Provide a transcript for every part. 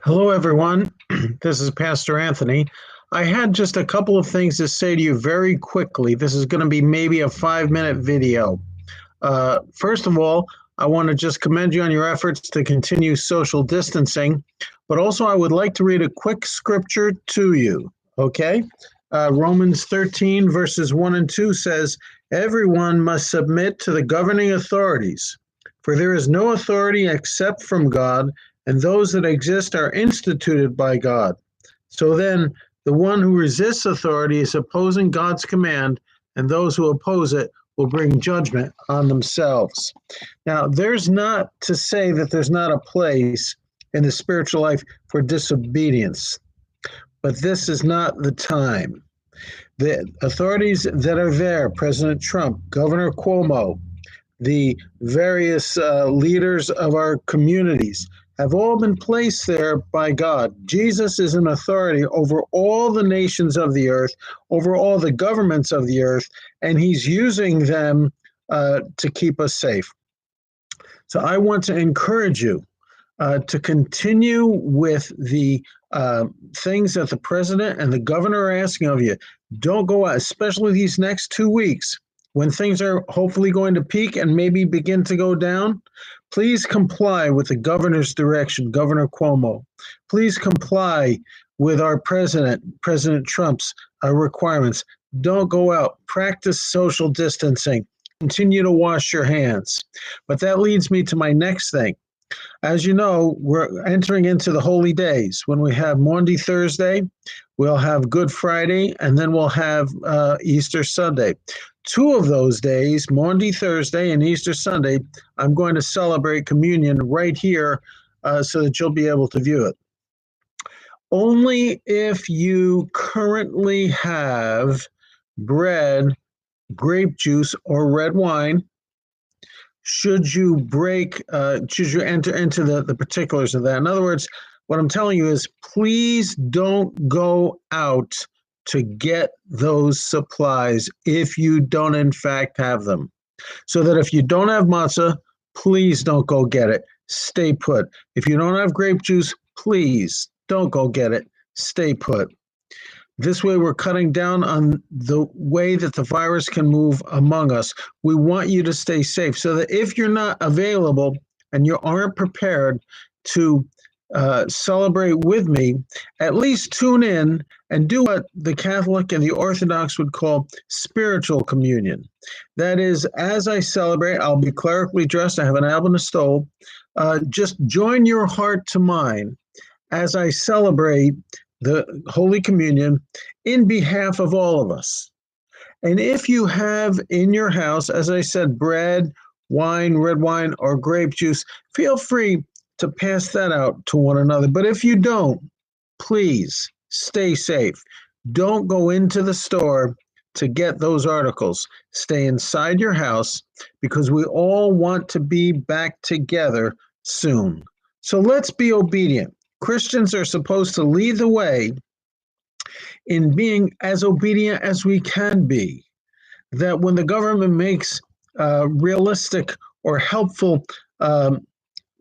Hello, everyone. This is Pastor Anthony. I had just a couple of things to say to you very quickly. This is going to be maybe a 5-minute video. First of all, I want to just commend you on your efforts to continue social distancing, but also I would like to read a quick scripture to you, okay? Romans 13, verses 1 and 2 says, "Everyone must submit to the governing authorities, for there is no authority except from God, and those that exist are instituted by God. So then, the one who resists authority is opposing God's command, and those who oppose it will bring judgment on themselves." Now, there's not to say that there's not a place in the spiritual life for disobedience, but this is not the time. The authorities that are there, President Trump, Governor Cuomo, the various leaders of our communities, have all been placed there by God. Jesus is an authority over all the nations of the earth, over all the governments of the earth, and he's using them to keep us safe. So I want to encourage you to continue with the things that the president and the governor are asking of you. Don't go out, especially these next 2 weeks when things are hopefully going to peak and maybe begin to go down. Please comply with the governor's direction, Governor Cuomo. Please comply with our president, President Trump's requirements. Don't go out. Practice social distancing. Continue to wash your hands. But that leads me to my next thing. As you know, we're entering into the holy days. When we have Maundy Thursday, we'll have Good Friday, and then we'll have Easter Sunday. 2 of those days, Maundy Thursday and Easter Sunday, I'm going to celebrate communion right here so that you'll be able to view it. Only if you currently have bread, grape juice, or red wine should you enter into the particulars of that. In other words, what I'm telling you is please don't go out to get those supplies if you don't in fact have them. So that if you don't have matzah, please don't go get it. Stay put. If you don't have grape juice, please don't go get it. Stay put. This way, we're cutting down on the way that the virus can move among us. We want you to stay safe so that if you're not available and you aren't prepared to celebrate with me, at least tune in and do what the Catholic and the Orthodox would call spiritual communion. That is, as I celebrate, I'll be clerically dressed. I have an alb and a stole. Just join your heart to mine as I celebrate the Holy Communion in behalf of all of us. And if you have in your house, as I said, bread, wine, red wine, or grape juice, feel free to pass that out to one another. But if you don't, please stay safe. Don't go into the store to get those articles. Stay inside your house because we all want to be back together soon. So let's be obedient. Christians are supposed to lead the way in being as obedient as we can be. That when the government makes realistic or helpful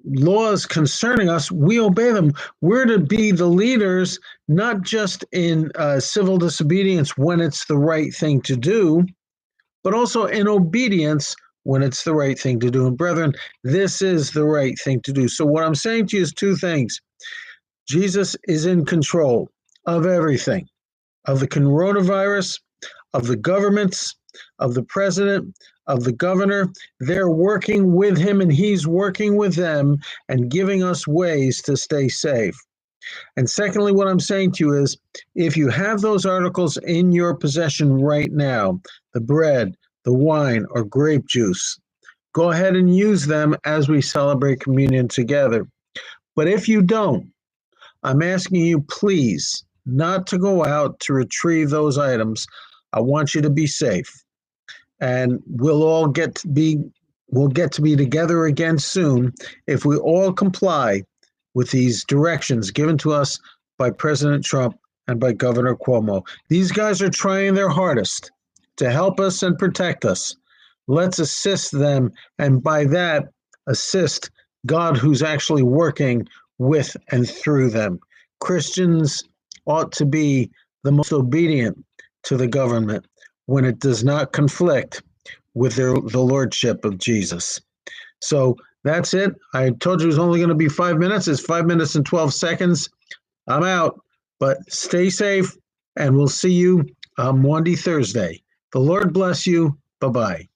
laws concerning us, we obey them. We're to be the leaders, not just in civil disobedience when it's the right thing to do, but also in obedience when it's the right thing to do. And brethren, this is the right thing to do. So what I'm saying to you is 2 things. Jesus is in control of everything, of the coronavirus, of the governments, of the president, of the governor. They're working with him and he's working with them and giving us ways to stay safe. And secondly, what I'm saying to you is, if you have those articles in your possession right now, the bread, the wine, or grape juice, go ahead and use them as we celebrate communion together. But if you don't, I'm asking you, please, not to go out to retrieve those items. I want you to be safe. And we'll get to be together again soon if we all comply with these directions given to us by President Trump and by Governor Cuomo. These guys are trying their hardest to help us and protect us. Let's assist them, and by that, assist God, who's actually working with and through them. Christians ought to be the most obedient to the government when it does not conflict with the lordship of Jesus. So that's it. I told you it was only going to be 5 minutes. It's 5 minutes and 12 seconds. I'm out, but stay safe, and we'll see you Monday, Thursday. The Lord bless you. Bye-bye.